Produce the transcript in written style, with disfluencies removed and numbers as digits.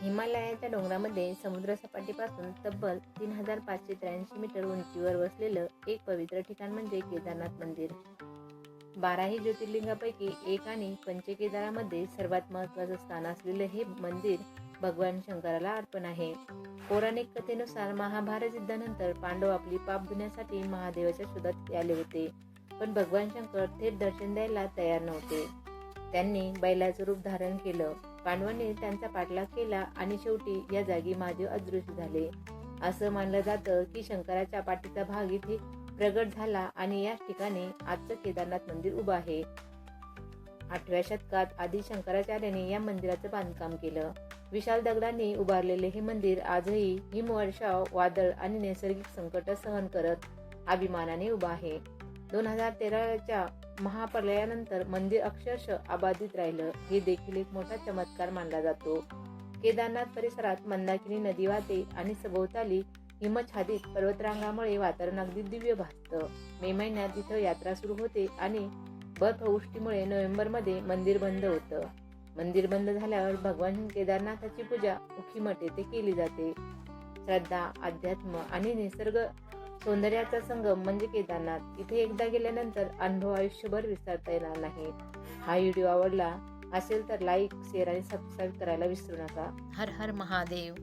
हिमालयाच्या डोंगरामध्ये समुद्रसपाटीपासून तब्बल 3583 मीटर उंचीवर वसलेलं एक पवित्र ठिकाण म्हणजे केदारनाथ मंदिर. 12ही ज्योतिर्लिंगापैकी एक आणि पंचकेदारामध्ये सर्वात महत्त्वाचं स्थान असलेलं हे मंदिर भगवान शंकराला अर्पण आहे. पौराणिक कथेनुसार महाभारत युद्धानंतर पांडव आपली पाप धुण्यासाठी महादेवाच्या शोधात आले होते, पण भगवान शंकर थेट दर्शन द्यायला तयार नव्हते. त्यांनी बैलाचं रूप धारण केलं. पांडवांनी त्यांचा पाठलाग केला आणि शेवटी या जागी महादेव अदृश्य झाले. असं मानलं जातं की शंकराच्या पाठीचा भाग इथे प्रगट झाला आणि याच ठिकाणी आजचं केदारनाथ मंदिर उभं आहे. 8व्या शतकात आदी शंकराचार्यांनी या मंदिराचं बांधकाम केलं. विशाल दगडांनी उभारलेले हे मंदिर आजही हिमवर्षाव, वादळ आणि नैसर्गिक संकट सहन करत अभिमानाने उभं आहे. 2013च्या महाप्रलयानंतर मंदिर अक्षरशः अबाधित राहिलं, हे देखील एक मोठा चमत्कार मानला जातो. केदारनाथ परिसरात मंदाकिनी नदी वाहते आणि सभोवताली हिमच्छादित पर्वतरांगामुळे वातावरण अगदी दिव्य भासतं. मे महिन्यात इथं यात्रा सुरू होते आणि बर्फवृष्टीमुळे नोव्हेंबरमध्ये मंदिर बंद होतं. मंदिर बंद झाल्यावर भगवान केदारनाथाची पूजा उखीमठ येथे केली जाते. श्रद्धा, अध्यात्म आणि निसर्ग सौंदर्याचा संगम म्हणजे केदारनाथ. इथे एकदा गेल्यानंतर अनुभव आयुष्यभर विसरता येणार नाही. हा व्हिडिओ आवडला असेल तर लाईक, शेअर आणि सबस्क्राईब करायला विसरू नका. हर हर महादेव.